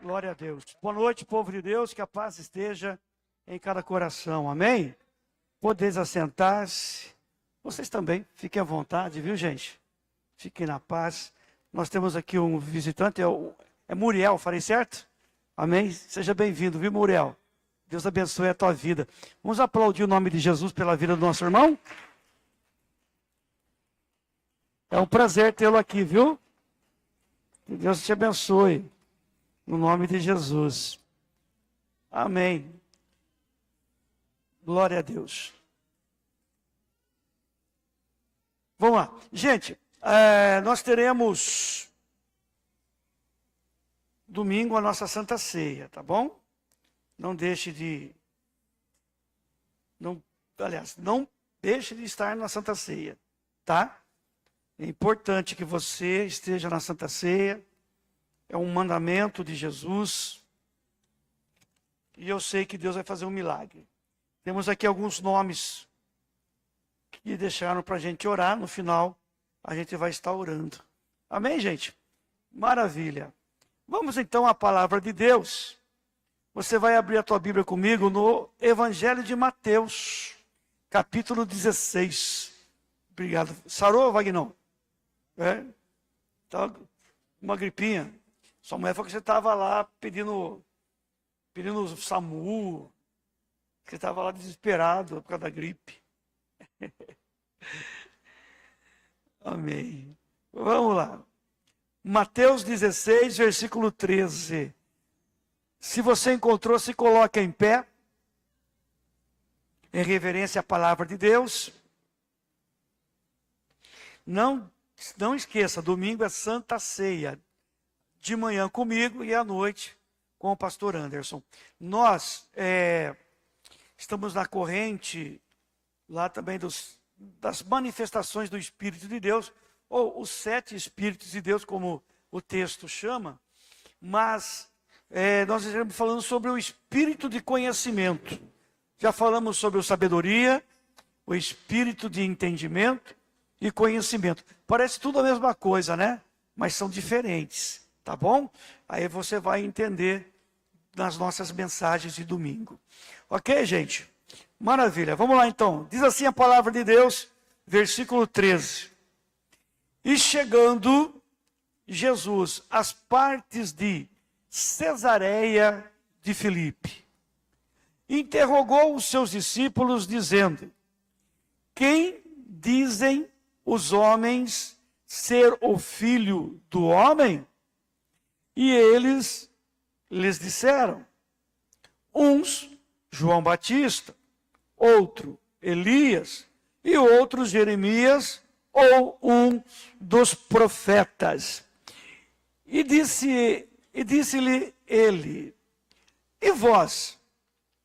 Glória a Deus. Boa noite, povo de Deus, que a paz esteja em cada coração, amém? Podeis assentar-se. Vocês também, fiquem à vontade, viu, gente? Fiquem na paz. Nós temos aqui um visitante, é Muriel, falei certo? Amém? Seja bem-vindo, viu, Muriel? Deus abençoe a tua vida. Vamos aplaudir o nome de Jesus pela vida do nosso irmão? É um prazer tê-lo aqui, viu? Que Deus te abençoe. No nome de Jesus. Amém. Glória a Deus. Vamos lá. Gente, nós teremos domingo a nossa Santa Ceia, tá bom? Não deixe de... não deixe de estar na Santa Ceia, tá? É importante que você esteja na Santa Ceia. É um mandamento de Jesus. E eu sei que Deus vai fazer um milagre. Temos aqui alguns nomes que deixaram para a gente orar. No final, a gente vai estar orando. Amém, gente? Maravilha. Vamos então à palavra de Deus. Você vai abrir a tua Bíblia comigo no Evangelho de Mateus, capítulo 16. Obrigado. Sarou, Wagner? Tá uma gripinha. Sua mulher falou que você estava lá pedindo o SAMU, que você estava lá desesperado por causa da gripe. Amém. Vamos lá. Mateus 16, versículo 13. Se você encontrou, se coloque em pé, em reverência à palavra de Deus. Não esqueça, domingo é Santa Ceia. De manhã comigo e à noite com o pastor Anderson. Nós estamos na corrente lá também das manifestações do Espírito de Deus, ou os 7 Espíritos de Deus, como o texto chama, mas nós estamos falando sobre o Espírito de conhecimento. Já falamos sobre a sabedoria, o Espírito de entendimento e conhecimento. Parece tudo a mesma coisa, né? Mas são diferentes. Tá bom? Aí você vai entender nas nossas mensagens de domingo. Ok, gente? Maravilha. Vamos lá então. Diz assim a palavra de Deus, versículo 13. E chegando Jesus às partes de Cesareia de Filipe, interrogou os seus discípulos, dizendo: quem dizem os homens ser o Filho do Homem? E eles lhes disseram, uns João Batista, outro Elias, e outros Jeremias, ou um dos profetas. E disse-lhe ele, e vós,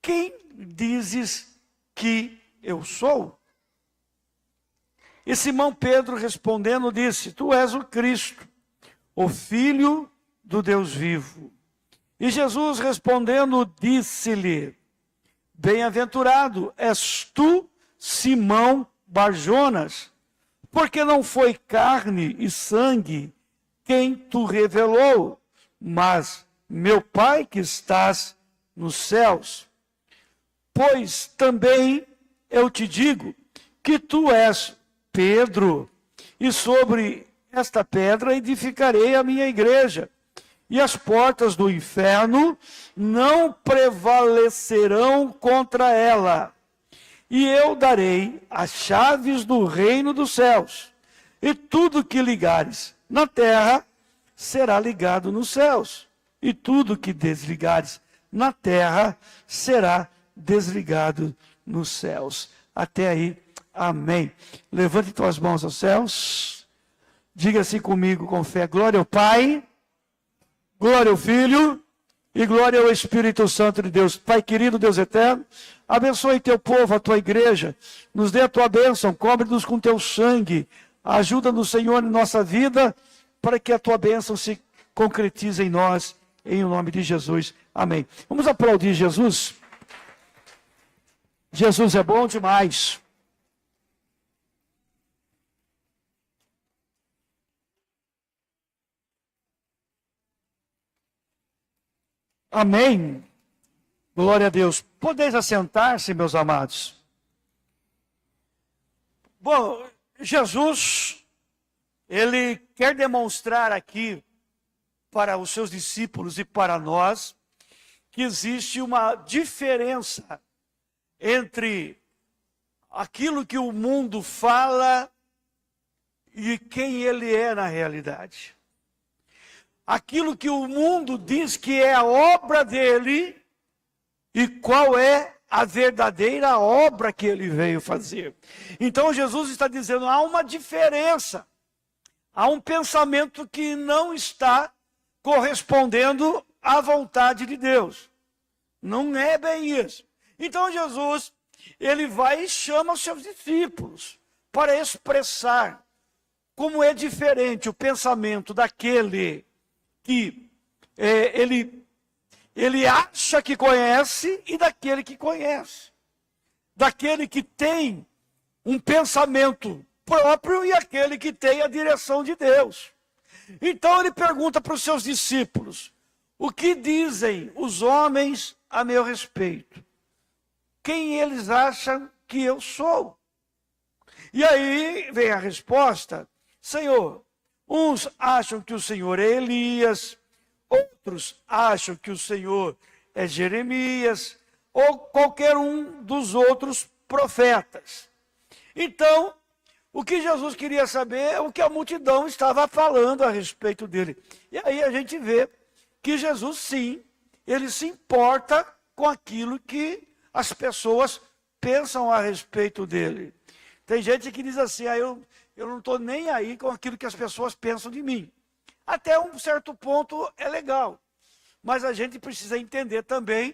quem dizes que eu sou? E Simão Pedro respondendo disse, tu és o Cristo, o Filho do Deus vivo. E Jesus respondendo disse-lhe, bem-aventurado és tu, Simão Barjonas, porque não foi carne e sangue quem tu revelou, mas meu Pai que estás nos céus. Pois também eu te digo que tu és Pedro, e sobre esta pedra edificarei a minha igreja, e as portas do inferno não prevalecerão contra ela. E eu darei as chaves do reino dos céus. E tudo que ligares na terra será ligado nos céus. E tudo que desligares na terra será desligado nos céus. Até aí, amém. Levante tuas mãos aos céus. Diga assim comigo com fé. Glória ao Pai, glória ao Filho e glória ao Espírito Santo de Deus. Pai querido, Deus eterno, abençoe teu povo, a tua igreja. Nos dê a tua bênção, cobre-nos com teu sangue. Ajuda-nos, Senhor, em nossa vida, para que a tua bênção se concretize em nós, em nome de Jesus. Amém. Vamos aplaudir Jesus. Jesus é bom demais. Amém. Glória a Deus. Podeis assentar-se, meus amados. Bom, Jesus, ele quer demonstrar aqui para os seus discípulos e para nós que existe uma diferença entre aquilo que o mundo fala e quem ele é na realidade. Aquilo que o mundo diz que é a obra dele e qual é a verdadeira obra que ele veio fazer. Então Jesus está dizendo, há uma diferença. Há um pensamento que não está correspondendo à vontade de Deus. Não é bem isso. Então Jesus, ele vai e chama os seus discípulos para expressar como é diferente o pensamento daquele que ele acha que conhece e daquele que conhece. Daquele que tem um pensamento próprio e aquele que tem a direção de Deus. Então ele pergunta para os seus discípulos, o que dizem os homens a meu respeito? Quem eles acham que eu sou? E aí vem a resposta, Senhor, uns acham que o Senhor é Elias, outros acham que o Senhor é Jeremias, ou qualquer um dos outros profetas. Então, o que Jesus queria saber é o que a multidão estava falando a respeito dele. E aí a gente vê que Jesus, sim, ele se importa com aquilo que as pessoas pensam a respeito dele. Tem gente que diz assim, eu não estou nem aí com aquilo que as pessoas pensam de mim. Até um certo ponto é legal. Mas a gente precisa entender também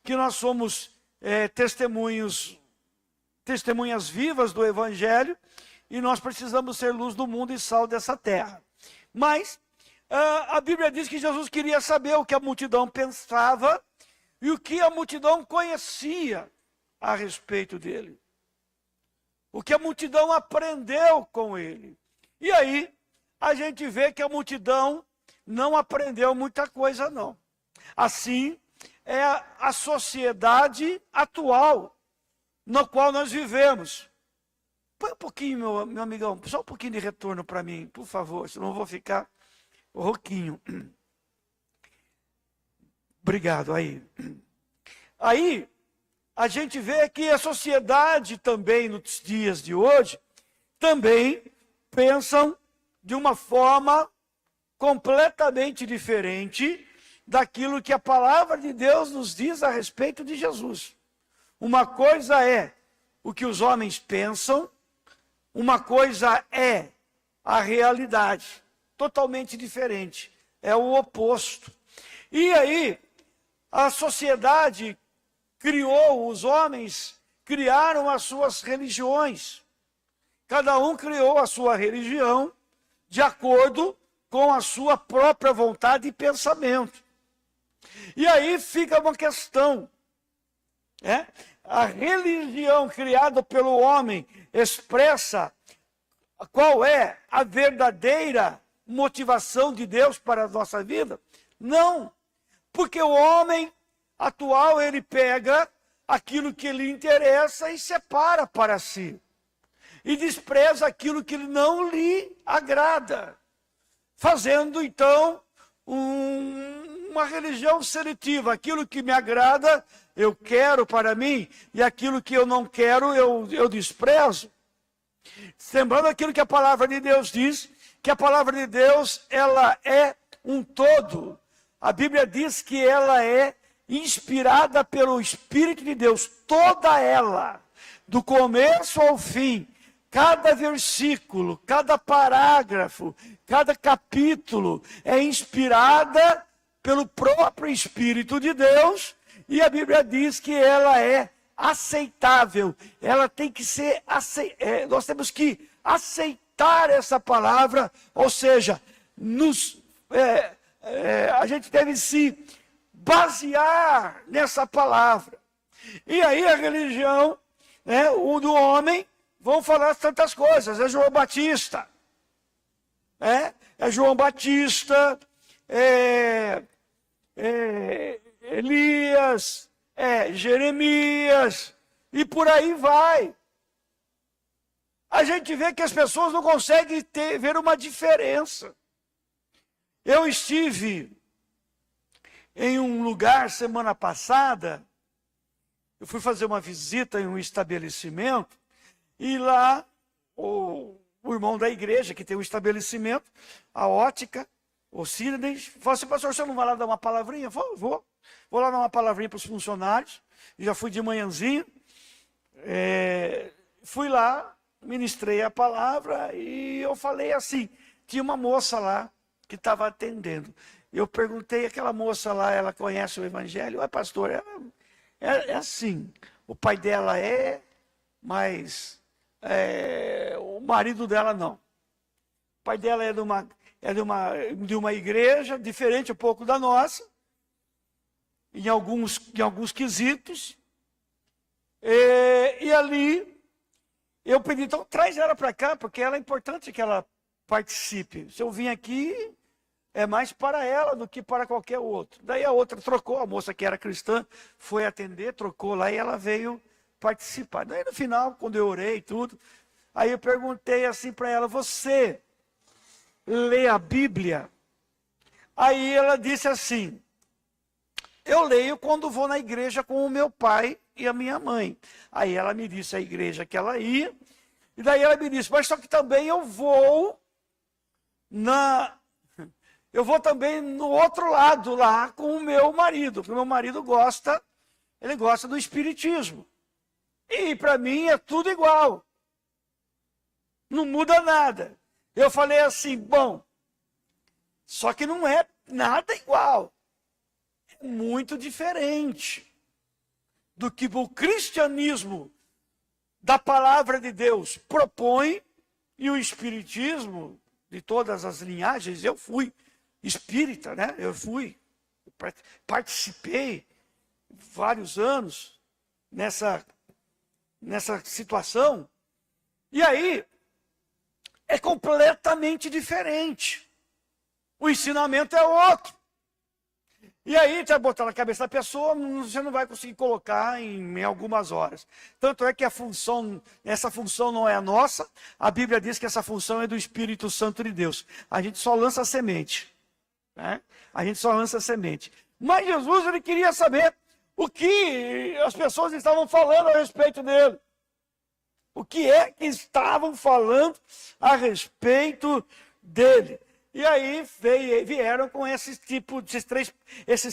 que nós somos testemunhas vivas do Evangelho e nós precisamos ser luz do mundo e sal dessa terra. Mas a Bíblia diz que Jesus queria saber o que a multidão pensava e o que a multidão conhecia a respeito dele. O que a multidão aprendeu com ele. E aí, a gente vê que a multidão não aprendeu muita coisa, não. Assim, é a sociedade atual, na qual nós vivemos. Põe um pouquinho, meu amigão, só um pouquinho de retorno para mim, por favor, senão eu vou ficar rouquinho. Obrigado, aí. Aí, a gente vê que a sociedade também, nos dias de hoje, também pensam de uma forma completamente diferente daquilo que a palavra de Deus nos diz a respeito de Jesus. Uma coisa é o que os homens pensam, uma coisa é a realidade, totalmente diferente, é o oposto. E aí, a sociedade criou, os homens criaram as suas religiões. Cada um criou a sua religião de acordo com a sua própria vontade e pensamento. E aí fica uma questão. A religião criada pelo homem expressa qual é a verdadeira motivação de Deus para a nossa vida? Não, porque o homem atual, ele pega aquilo que lhe interessa e separa para si. E despreza aquilo que não lhe agrada. Fazendo, então, uma religião seletiva. Aquilo que me agrada, eu quero para mim. E aquilo que eu não quero, eu desprezo. Lembrando aquilo que a palavra de Deus diz, que a palavra de Deus, ela é um todo. A Bíblia diz que ela é inspirada pelo Espírito de Deus, toda ela, do começo ao fim, cada versículo, cada parágrafo, cada capítulo é inspirada pelo próprio Espírito de Deus, e a Bíblia diz que ela é aceitável, ela tem que ser, nós temos que aceitar essa palavra, ou seja, a gente deve se basear nessa palavra. E aí a religião do homem vão falar tantas coisas. É João Batista. É João Batista. Elias, Jeremias, e por aí vai. A gente vê que as pessoas não conseguem ver uma diferença. Eu estive em um lugar semana passada, eu fui fazer uma visita em um estabelecimento, e lá o irmão da igreja, que tem um estabelecimento, a ótica, o Sidney, falou assim: pastor, você não vai lá dar uma palavrinha? Eu falei: vou lá dar uma palavrinha para os funcionários. Já fui de manhãzinha, fui lá, ministrei a palavra e eu falei assim, tinha uma moça lá que estava atendendo. Eu perguntei, aquela moça lá, ela conhece o evangelho? Ué, pastor, é assim, o pai dela mas o marido dela não. O pai dela é de uma igreja diferente um pouco da nossa, em alguns quesitos, e ali eu pedi: então traz ela para cá, porque é importante que ela participe. Se eu vim aqui, é mais para ela do que para qualquer outro. Daí a outra trocou, a moça que era cristã foi atender, trocou lá e ela veio participar. Daí no final, quando eu orei e tudo, aí eu perguntei assim para ela: você lê a Bíblia? Aí ela disse assim: eu leio quando vou na igreja com o meu pai e a minha mãe. Aí ela me disse a igreja que ela ia, e daí ela me disse: mas só que também eu vou também no outro lado lá com o meu marido, porque o meu marido gosta do espiritismo. E para mim é tudo igual. Não muda nada. Eu falei assim: bom, só que não é nada igual. É muito diferente do que o cristianismo da palavra de Deus propõe e o espiritismo de todas as linhagens. Eu fui espírita, né? Participei vários anos nessa situação. E aí é completamente diferente. O ensinamento é outro. E aí, você vai botar na cabeça da pessoa, você não vai conseguir colocar em algumas horas. Tanto é que essa função não é a nossa. A Bíblia diz que essa função é do Espírito Santo de Deus. A gente só lança a semente. Né? A gente só lança a semente. Mas Jesus, ele queria saber o que as pessoas estavam falando a respeito dele. O que é que estavam falando a respeito dele? E aí vieram com esses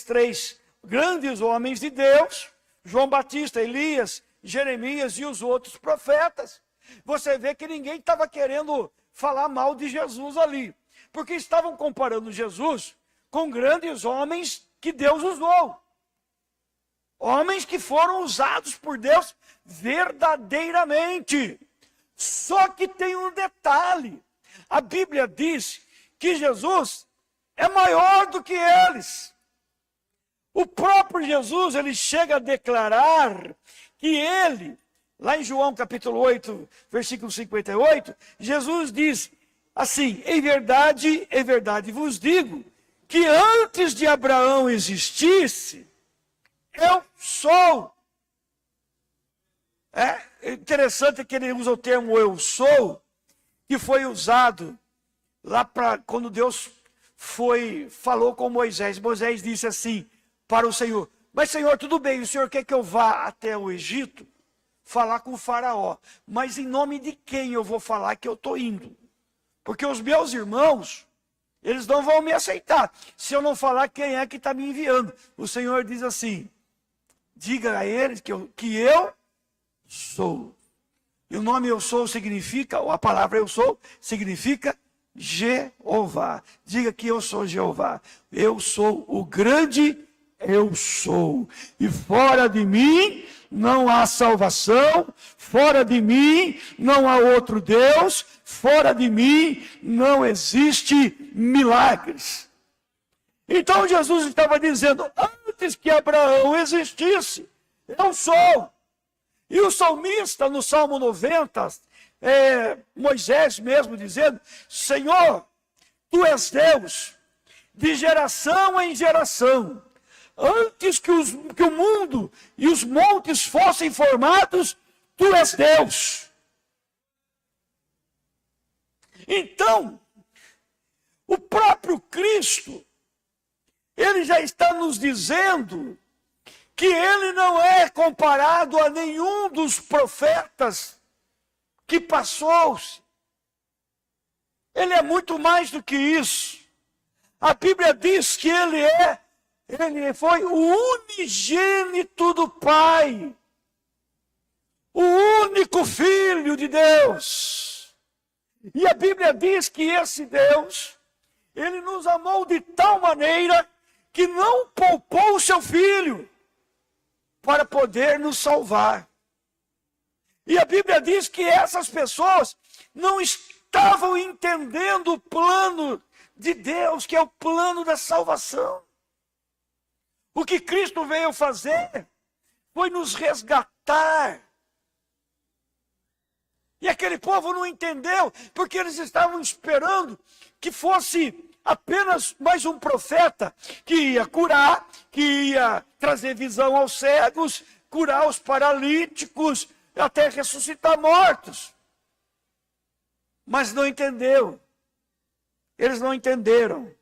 três grandes homens de Deus: João Batista, Elias, Jeremias e os outros profetas. Você vê que ninguém estava querendo falar mal de Jesus ali, porque estavam comparando Jesus com grandes homens que Deus usou. Homens que foram usados por Deus verdadeiramente. Só que tem um detalhe: a Bíblia diz que Jesus é maior do que eles. O próprio Jesus, ele chega a declarar que ele, lá em João capítulo 8, versículo 58, Jesus diz assim: em verdade vos digo, que antes de Abraão existisse, eu sou. É interessante que ele usa o termo eu sou, que foi usado lá quando Deus falou com Moisés. Moisés disse assim para o Senhor: mas Senhor, tudo bem, o Senhor quer que eu vá até o Egito falar com o faraó, mas em nome de quem eu vou falar que eu estou indo? Porque os meus irmãos, eles não vão me aceitar se eu não falar quem é que está me enviando. O Senhor diz assim: diga a eles que eu sou. E o nome eu sou significa, ou a palavra eu sou, significa Jeová. Diga que eu sou Jeová. Eu sou o grande eu sou. E fora de mim não há salvação, fora de mim não há outro Deus, fora de mim não existe milagres. Então Jesus estava dizendo: antes que Abraão existisse, eu sou. E o salmista, no Salmo 90, Moisés mesmo dizendo: Senhor, Tu és Deus, de geração em geração, antes que o mundo e os montes fossem formados, tu és Deus. Então, o próprio Cristo, ele já está nos dizendo que ele não é comparado a nenhum dos profetas que passou-se. Ele é muito mais do que isso. A Bíblia diz que ele foi o unigênito do Pai, o único Filho de Deus. E a Bíblia diz que esse Deus, ele nos amou de tal maneira que não poupou o seu Filho para poder nos salvar. E a Bíblia diz que essas pessoas não estavam entendendo o plano de Deus, que é o plano da salvação. O que Cristo veio fazer foi nos resgatar. E aquele povo não entendeu, porque eles estavam esperando que fosse apenas mais um profeta que ia curar, que ia trazer visão aos cegos, curar os paralíticos, até ressuscitar mortos. Mas não entendeu. Eles não entenderam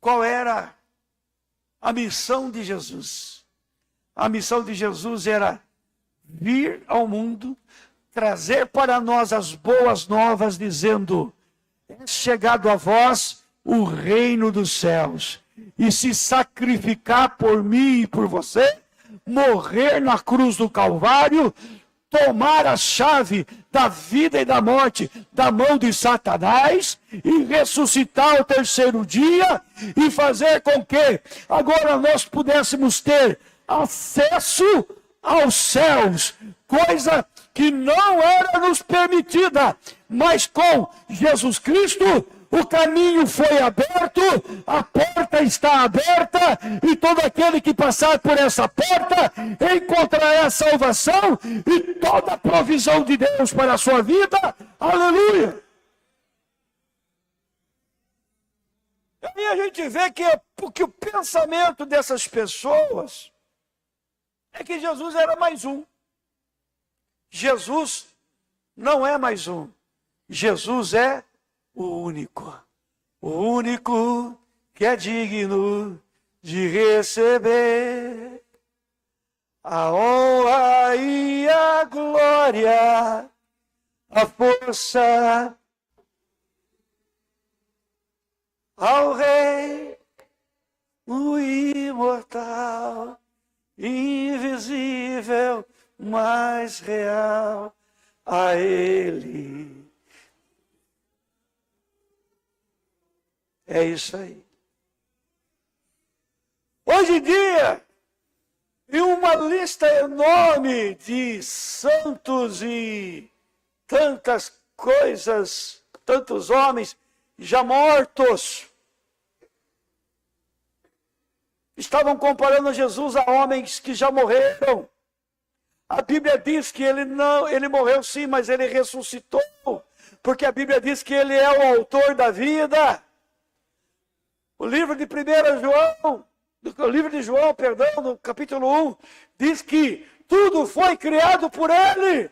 qual era a missão de Jesus. A missão de Jesus era vir ao mundo, trazer para nós as boas novas, dizendo: é chegado a vós o reino dos céus, e se sacrificar por mim e por você, morrer na cruz do Calvário, tomar a chave da vida e da morte da mão de Satanás e ressuscitar ao terceiro dia e fazer com que agora nós pudéssemos ter acesso aos céus, coisa que não era nos permitida, mas com Jesus Cristo o caminho foi aberto, a porta está aberta, e todo aquele que passar por essa porta encontrará salvação e toda a provisão de Deus para a sua vida. Aleluia! E aí a gente vê que o pensamento dessas pessoas é que Jesus era mais um. Jesus não é mais um. Jesus é o único que é digno de receber a honra e a glória, a força ao Rei, o imortal, invisível, mais real, a Ele. É isso aí. Hoje em dia, em uma lista enorme de santos e tantas coisas, tantos homens já mortos, estavam comparando Jesus a homens que já morreram. A Bíblia diz que ele morreu sim, mas ele ressuscitou, porque a Bíblia diz que ele é o autor da vida. O livro de João, no capítulo 1, diz que tudo foi criado por ele.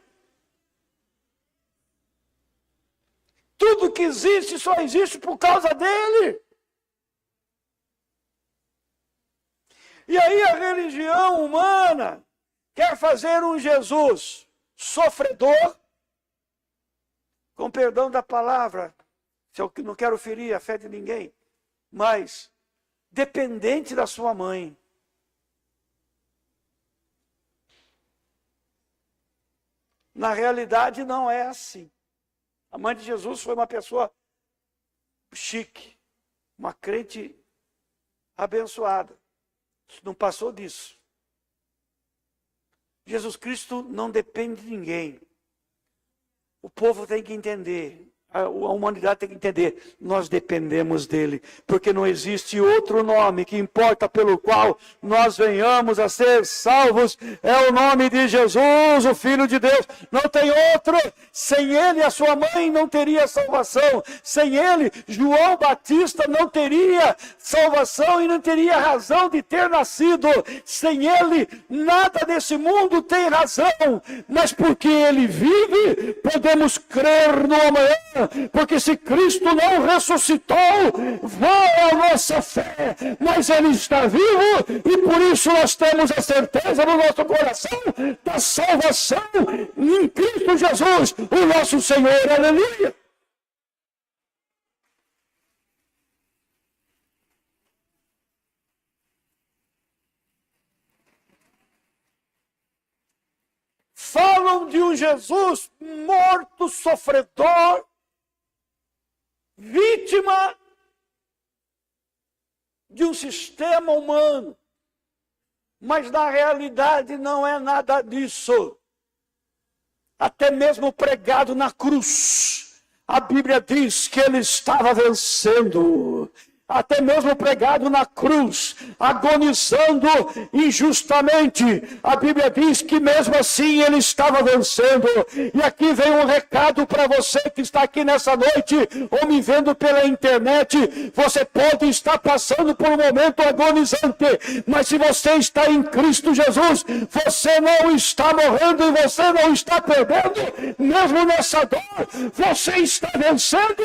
Tudo que existe só existe por causa dele. E aí a religião humana quer fazer um Jesus sofredor, com perdão da palavra, se eu não quero ferir a fé de ninguém, mas dependente da sua mãe. Na realidade não é assim. A mãe de Jesus foi uma pessoa chique, uma crente abençoada. Não passou disso. Jesus Cristo não depende de ninguém. O povo tem que entender. a humanidade tem que entender, nós dependemos dele, porque não existe outro nome que importa pelo qual nós venhamos a ser salvos, é o nome de Jesus, o Filho de Deus, não tem outro. Sem ele a sua mãe não teria salvação, sem ele João Batista não teria salvação e não teria razão de ter nascido, sem ele nada nesse mundo tem razão, mas porque ele vive, podemos crer no amanhã. Porque se Cristo não ressuscitou, vã a nossa fé, mas ele está vivo e por isso nós temos a certeza no nosso coração da salvação em Cristo Jesus, o nosso Senhor. Aleluia! Falam de um Jesus morto, sofredor, vítima de um sistema humano, mas na realidade não é nada disso. Até mesmo pregado na cruz, a Bíblia diz que ele estava vencendo. Até mesmo pregado na cruz, agonizando injustamente, a Bíblia diz que mesmo assim ele estava vencendo. E aqui vem um recado para você que está aqui nessa noite, ou me vendo pela internet. Você pode estar passando por um momento agonizante, mas se você está em Cristo Jesus, você não está morrendo e você não está perdendo, mesmo nessa dor, você está vencendo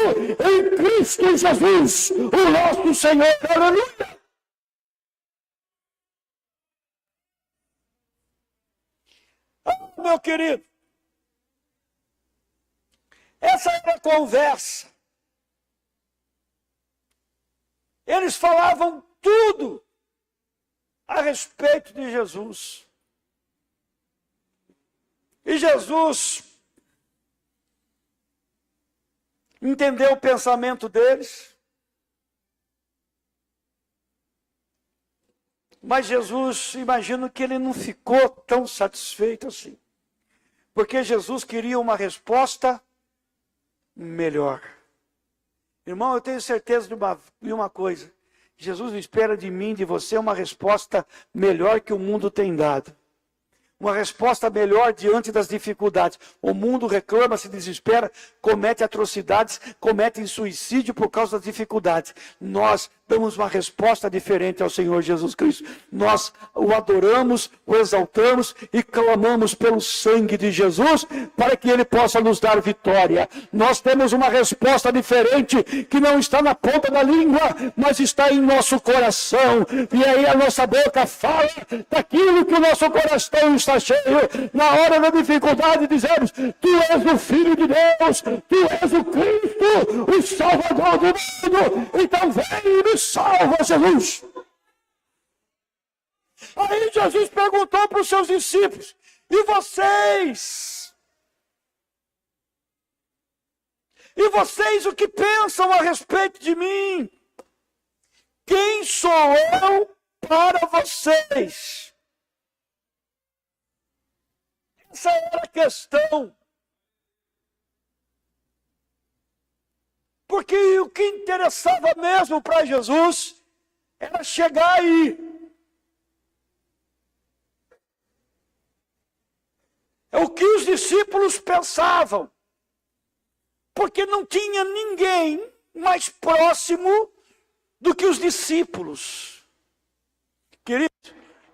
em Cristo Jesus, o nosso Senhor. Aleluia! Ah, meu querido, essa era a conversa. Eles falavam tudo a respeito de Jesus. E Jesus entendeu o pensamento deles. Mas Jesus, imagino que ele não ficou tão satisfeito assim. Porque Jesus queria uma resposta melhor. Irmão, eu tenho certeza de uma coisa. Jesus espera de mim, de você, uma resposta melhor que o mundo tem dado. Uma resposta melhor diante das dificuldades. O mundo reclama, se desespera, comete atrocidades, comete suicídio por causa das dificuldades. Nós damos uma resposta diferente ao Senhor Jesus Cristo. Nós o adoramos, o exaltamos e clamamos pelo sangue de Jesus para que ele possa nos dar vitória. Nós temos uma resposta diferente que não está na ponta da língua, mas está em nosso coração. E aí a nossa boca fala daquilo que o nosso coração está cheio. Na hora da dificuldade dizemos: Tu és o Filho de Deus, Tu és o Cristo, o Salvador do mundo. Então vem e nos salva, Jesus. Aí Jesus perguntou para os seus discípulos: E vocês? E vocês o que pensam a respeito de mim? Quem sou eu para vocês? Essa era a questão. Porque o que interessava mesmo para Jesus era chegar aí. É o que os discípulos pensavam. Porque não tinha ninguém mais próximo do que os discípulos. Querido,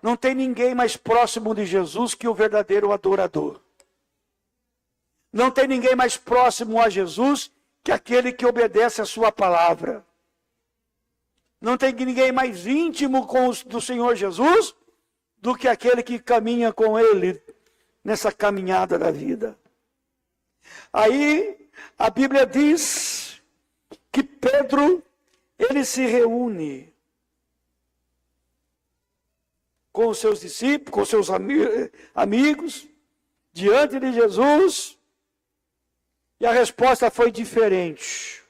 não tem ninguém mais próximo de Jesus que o verdadeiro adorador. Não tem ninguém mais próximo a Jesus que aquele que obedece a sua palavra. Não tem ninguém mais íntimo do Senhor Jesus do que aquele que caminha com ele nessa caminhada da vida. Aí a Bíblia diz que Pedro, ele se reúne com os seus discípulos, com os seus amigos, diante de Jesus, e a resposta foi diferente.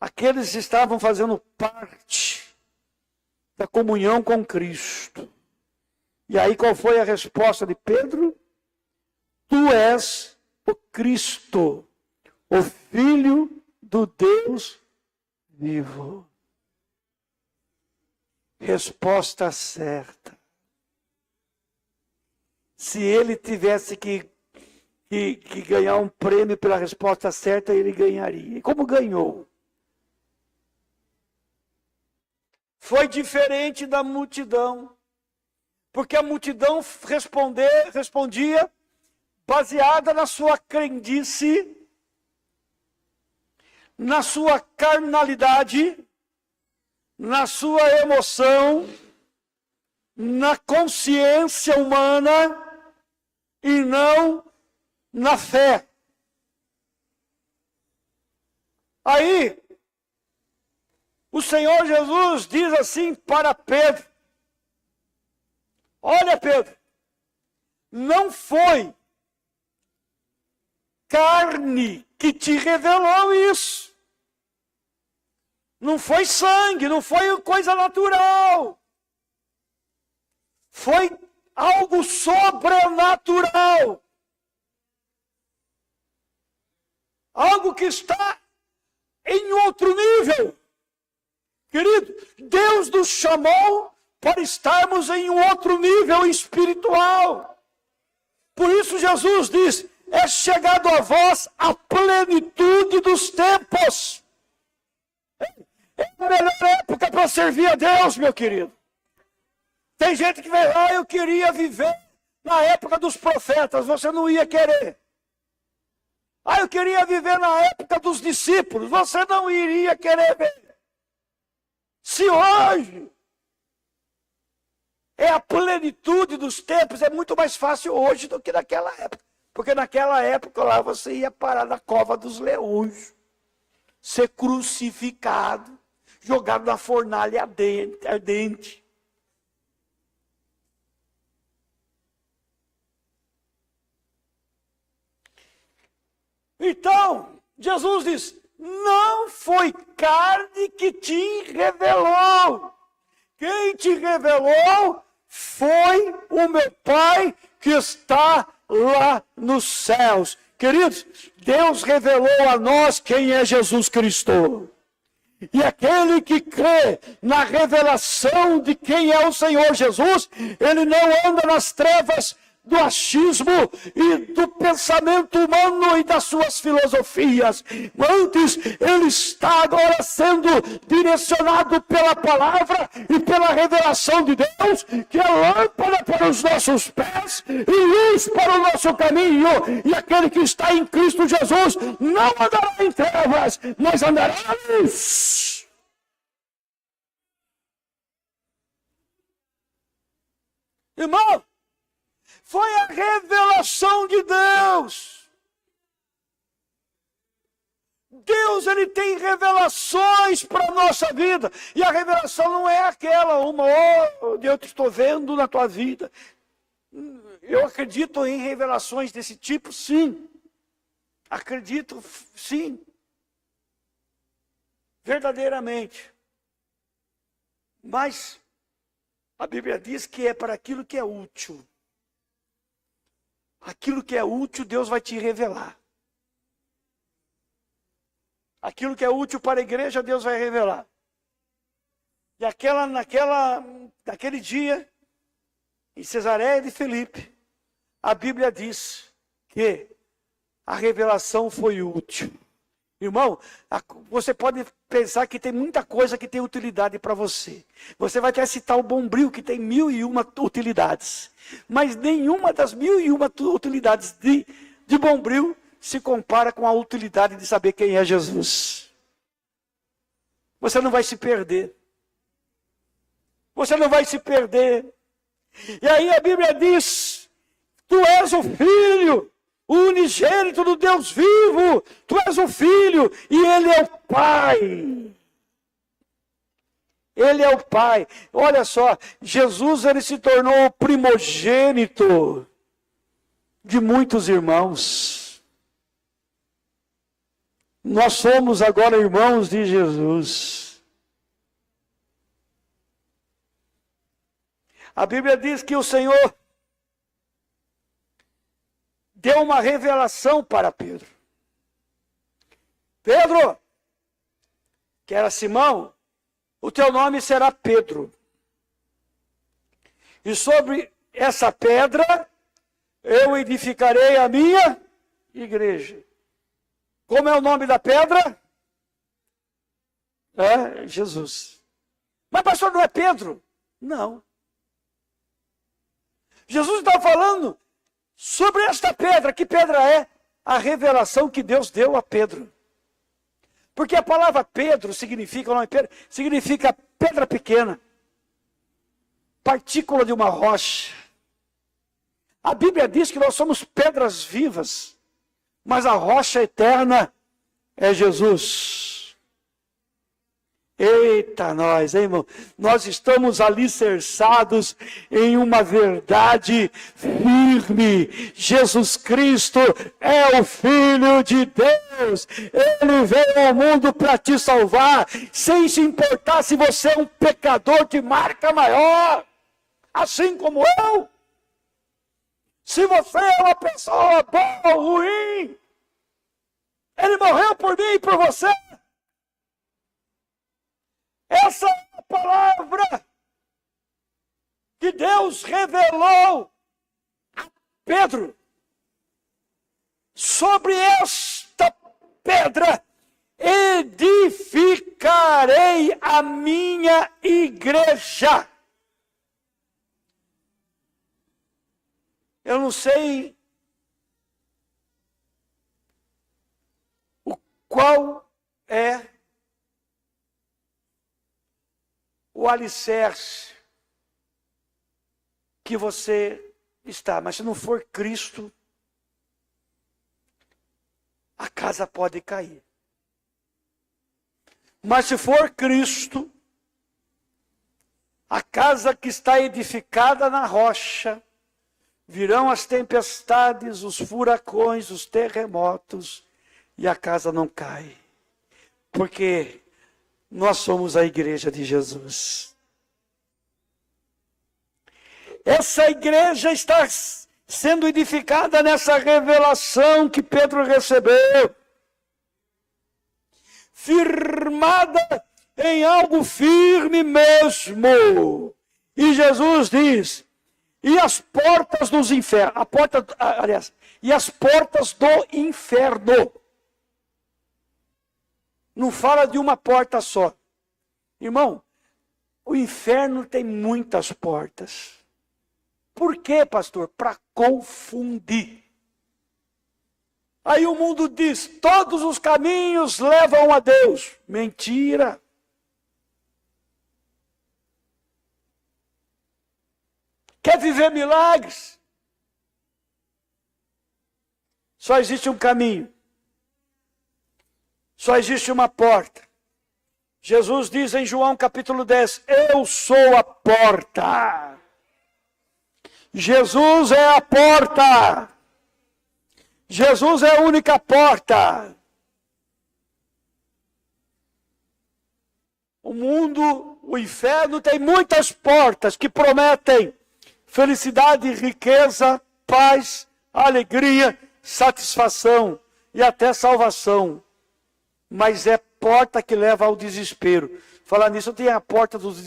Aqueles estavam fazendo parte da comunhão com Cristo. E aí qual foi a resposta de Pedro? Tu és o Cristo, o Filho do Deus vivo. Resposta certa. Se ele tivesse que ganhar um prêmio pela resposta certa, ele ganharia. E como ganhou? Foi diferente da multidão. Porque a multidão respondia baseada na sua crendice, na sua carnalidade, na sua emoção, na consciência humana e não na fé. Aí, o Senhor Jesus diz assim para Pedro: olha, Pedro, não foi carne que te revelou isso. Não foi sangue, não foi coisa natural. Foi algo sobrenatural. Algo que está em outro nível. Querido, Deus nos chamou para estarmos em um outro nível espiritual. Por isso Jesus diz: é chegado a vós a plenitude dos tempos. É a melhor época para servir a Deus, meu querido. Tem gente que vai, eu queria viver na época dos profetas. Você não ia querer. Eu queria viver na época dos discípulos. Você não iria querer ver. Se hoje é a plenitude dos tempos, é muito mais fácil hoje do que naquela época. Porque naquela época lá você ia parar na cova dos leões, ser crucificado, jogado na fornalha ardente. Então, Jesus diz: não foi carne que te revelou. Quem te revelou foi o meu Pai que está lá nos céus. Queridos, Deus revelou a nós quem é Jesus Cristo. E aquele que crê na revelação de quem é o Senhor Jesus, ele não anda nas trevas do achismo e do pensamento humano e das suas filosofias. Antes, ele está agora sendo direcionado pela palavra e pela revelação de Deus, que é lâmpada para os nossos pés e luz para o nosso caminho. E aquele que está em Cristo Jesus não andará em trevas, mas andará na luz. Irmão, foi a revelação de Deus. Deus, ele tem revelações para a nossa vida. E a revelação não é aquela, eu te estou vendo na tua vida. Eu acredito em revelações desse tipo, sim. Acredito, sim. Verdadeiramente. Mas a Bíblia diz que é para aquilo que é útil. Aquilo que é útil, Deus vai te revelar. Aquilo que é útil para a igreja, Deus vai revelar. E naquele dia, em Cesareia de Filipe, a Bíblia diz que a revelação foi útil. Irmão, você pode pensar que tem muita coisa que tem utilidade para você. Você vai até citar o Bombril, que tem 1001 utilidades. Mas nenhuma das 1001 utilidades de Bombril se compara com a utilidade de saber quem é Jesus. Você não vai se perder. Você não vai se perder. E aí a Bíblia diz: tu és o Filho, o unigênito do Deus vivo, tu és o Filho e Ele é o Pai. Ele é o Pai. Olha só, Jesus, ele se tornou o primogênito de muitos irmãos. Nós somos agora irmãos de Jesus. A Bíblia diz que o Senhor deu uma revelação para Pedro. Pedro, que era Simão, o teu nome será Pedro. E sobre essa pedra eu edificarei a minha igreja. Como é o nome da pedra? É Jesus. Mas pastor, não é Pedro? Não. Jesus está falando sobre esta pedra. Que pedra é? A revelação que Deus deu a Pedro. Porque a palavra Pedro significa, o nome Pedro, significa pedra pequena, partícula de uma rocha. A Bíblia diz que nós somos pedras vivas, mas a rocha eterna é Jesus. Eita nós, hein, irmão? Nós estamos alicerçados em uma verdade firme. Jesus Cristo é o Filho de Deus. Ele veio ao mundo para te salvar, sem se importar se você é um pecador de marca maior, assim como eu. Se você é uma pessoa boa ou ruim, Ele morreu por mim e por você. Essa é a palavra que Deus revelou a Pedro. Sobre esta pedra edificarei a minha igreja. Eu não sei qual é o alicerce que você está, mas se não for Cristo, a casa pode cair. Mas se for Cristo, a casa que está edificada na rocha, virão as tempestades, os furacões, os terremotos, e a casa não cai. Porque nós somos a igreja de Jesus. Essa igreja está sendo edificada nessa revelação que Pedro recebeu. Firmada em algo firme mesmo. E Jesus diz, e as portas dos infernos, e as portas do inferno. Não fala de uma porta só. Irmão, o inferno tem muitas portas. Por quê, pastor? Para confundir. Aí o mundo diz, todos os caminhos levam a Deus. Mentira. Quer viver milagres? Só existe um caminho. Só existe uma porta. Jesus diz em João capítulo 10, eu sou a porta. Jesus é a porta. Jesus é a única porta. O mundo, o inferno tem muitas portas que prometem felicidade, riqueza, paz, alegria, satisfação e até salvação. Mas é porta que leva ao desespero. Falar nisso, eu tinha a porta dos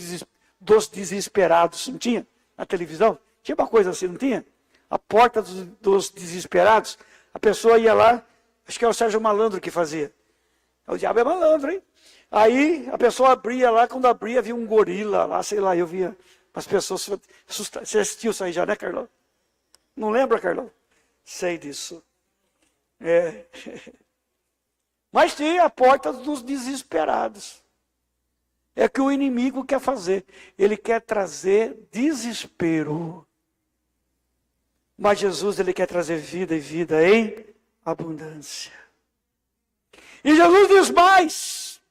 desesperados, não tinha? Na televisão? Tinha uma coisa assim, não tinha? A porta dos desesperados. A pessoa ia lá, acho que era o Sérgio Malandro que fazia. O diabo é malandro, hein? Aí a pessoa abria lá, quando abria, havia um gorila lá, sei lá, eu via as pessoas assustadas. Você assistiu isso aí já, né, Carlão? Não lembra, Carlão? Sei disso. É. Mas tem a porta dos desesperados. É que o inimigo quer fazer. Ele quer trazer desespero. Mas Jesus, ele quer trazer vida e vida em abundância. E Jesus diz mais.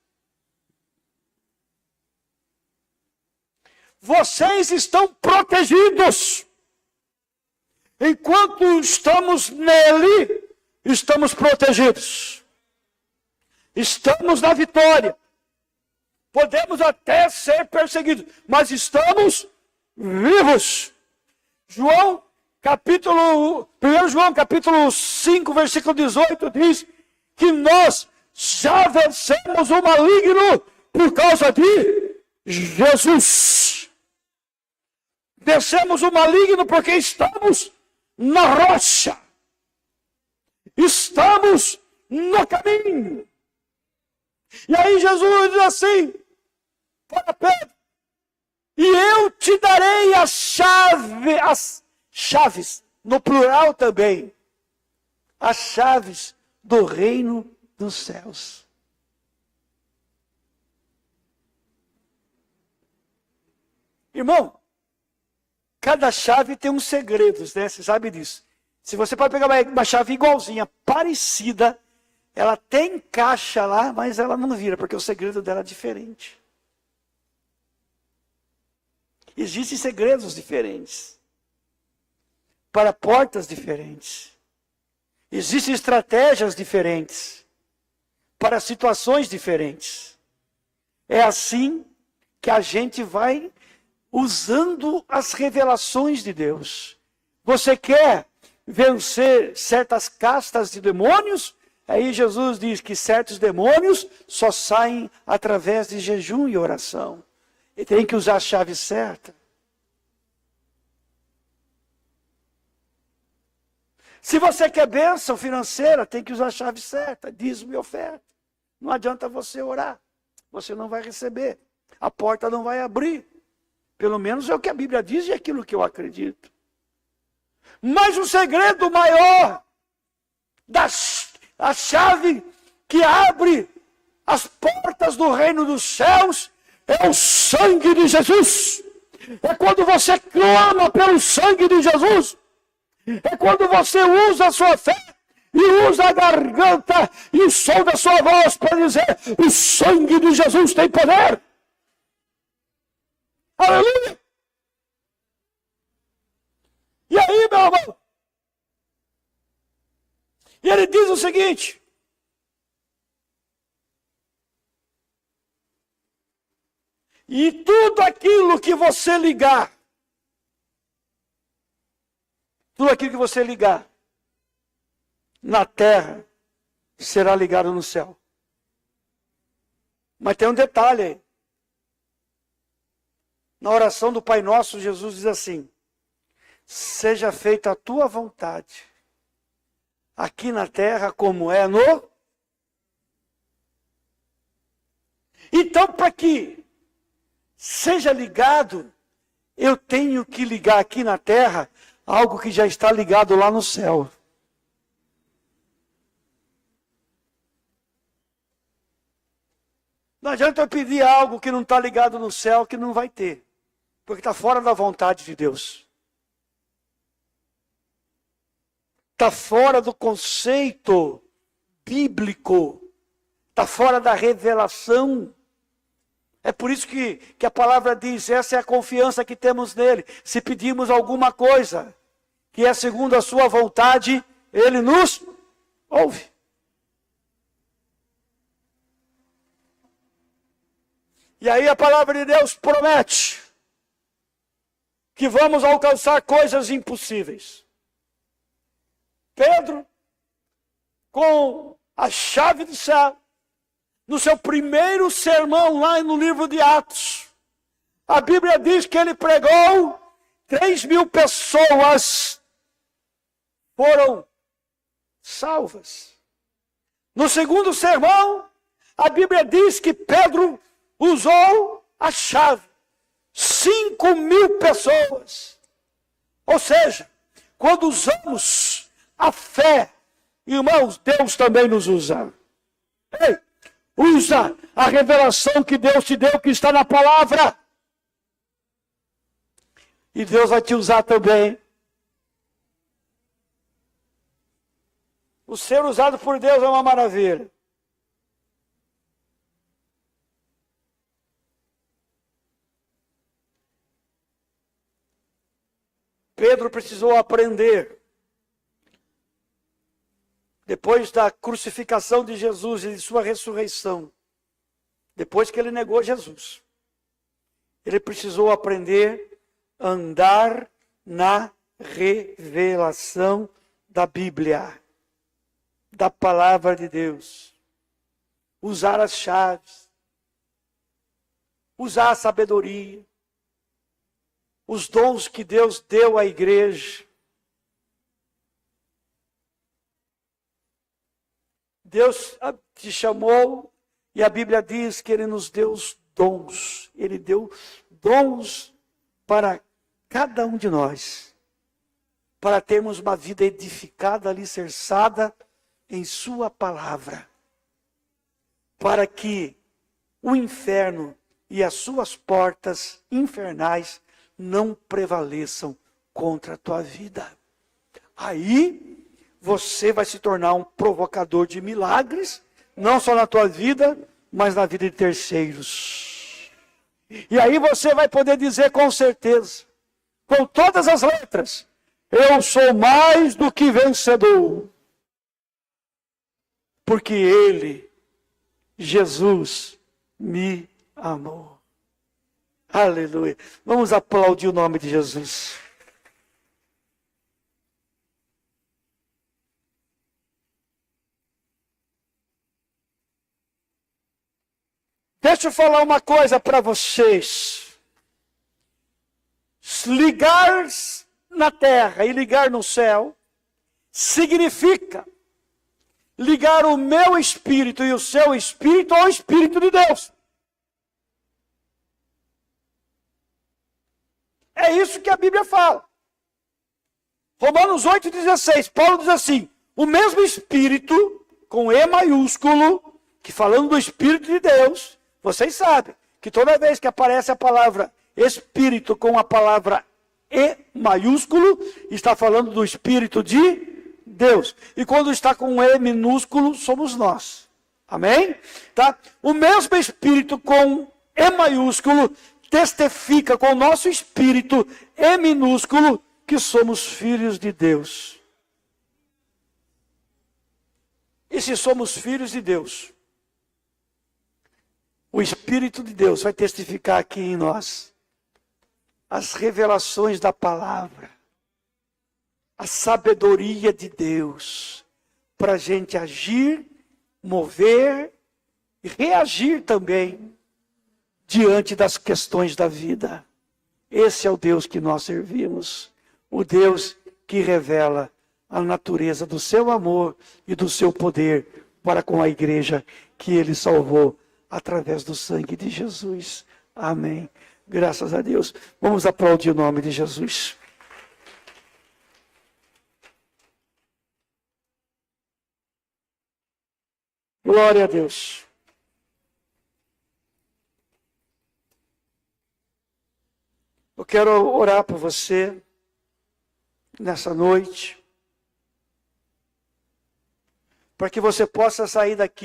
Vocês estão protegidos. Enquanto estamos nele, estamos protegidos. Estamos na vitória. Podemos até ser perseguidos, mas estamos vivos. 1 João capítulo 5, versículo 18 diz que nós já vencemos o maligno por causa de Jesus. Vencemos o maligno porque estamos na rocha. Estamos no caminho. E aí Jesus diz assim para Pedro: e eu te darei as chaves, no plural também, as chaves do reino dos céus. Irmão, cada chave tem uns segredos, né? Você sabe disso. Se você pode pegar uma chave igualzinha, parecida, ela tem caixa lá, mas ela não vira, porque o segredo dela é diferente. Existem segredos diferentes, para portas diferentes. Existem estratégias diferentes, para situações diferentes. É assim que a gente vai usando as revelações de Deus. Você quer vencer certas castas de demônios? Aí Jesus diz que certos demônios só saem através de jejum e oração. E tem que usar a chave certa. Se você quer bênção financeira, tem que usar a chave certa, dízimo e oferta. Não adianta você orar, você não vai receber. A porta não vai abrir. Pelo menos é o que a Bíblia diz e é aquilo que eu acredito. Mas o segredo maior, a chave que abre as portas do reino dos céus, é o sangue de Jesus. É quando você clama pelo sangue de Jesus. É quando você usa a sua fé e usa a garganta e o som da sua voz para dizer: o sangue de Jesus tem poder. Aleluia! E aí, meu irmão? E ele diz o seguinte: e tudo aquilo que você ligar, na terra, será ligado no céu. Mas tem um detalhe aí. Na oração do Pai Nosso, Jesus diz assim: seja feita a tua vontade, aqui na terra como é no... Então, para que seja ligado, eu tenho que ligar aqui na terra algo que já está ligado lá no céu. Não adianta eu pedir algo que não está ligado no céu, que não vai ter, porque está fora da vontade de Deus. Está fora do conceito bíblico, está fora da revelação. É por isso que a palavra diz: essa é a confiança que temos nele. Se pedimos alguma coisa que é segundo a sua vontade, ele nos ouve. E aí a palavra de Deus promete que vamos alcançar coisas impossíveis. Pedro, com a chave do céu, no seu primeiro sermão lá no livro de Atos, a Bíblia diz que ele pregou, 3.000 pessoas foram salvas. No segundo sermão, a Bíblia diz que Pedro usou a chave, 5.000 pessoas. Ou seja, quando usamos a fé, irmãos, Deus também nos usa. Ei, usa a revelação que Deus te deu, que está na palavra. E Deus vai te usar também. O ser usado por Deus é uma maravilha. Pedro precisou aprender, depois da crucificação de Jesus e de sua ressurreição, depois que ele negou Jesus, ele precisou aprender a andar na revelação da Bíblia, da palavra de Deus. usar as chaves, usar a sabedoria, os dons que Deus deu à igreja. Deus te chamou e a Bíblia diz que Ele nos deu os dons. Ele deu dons para cada um de nós, para termos uma vida edificada, alicerçada em Sua palavra, para que o inferno e as suas portas infernais não prevaleçam contra a tua vida. Aí você vai se tornar um provocador de milagres, não só na tua vida, mas na vida de terceiros. E aí você vai poder dizer com certeza, com todas as letras, eu sou mais do que vencedor. Porque Ele, Jesus, me amou. Aleluia. Vamos aplaudir o nome de Jesus. Deixa eu falar uma coisa para vocês. Ligar na terra e ligar no céu significa ligar o meu espírito e o seu espírito ao Espírito de Deus. É isso que a Bíblia fala. Romanos 8,16, Paulo diz assim, o mesmo Espírito, com E maiúsculo, que falando do Espírito de Deus, vocês sabem que toda vez que aparece a palavra Espírito com a palavra E maiúsculo, está falando do Espírito de Deus. E quando está com E minúsculo, somos nós. Amém? Tá? O mesmo Espírito com E maiúsculo testifica com o nosso Espírito E minúsculo que somos filhos de Deus. E se somos filhos de Deus, o Espírito de Deus vai testificar aqui em nós as revelações da palavra, a sabedoria de Deus, para a gente agir, mover e reagir também diante das questões da vida. Esse é o Deus que nós servimos, o Deus que revela a natureza do seu amor e do seu poder para com a igreja que Ele salvou através do sangue de Jesus. Amém. Graças a Deus. Vamos aplaudir o nome de Jesus. Glória a Deus. Eu quero orar por você nessa noite, para que você possa sair daqui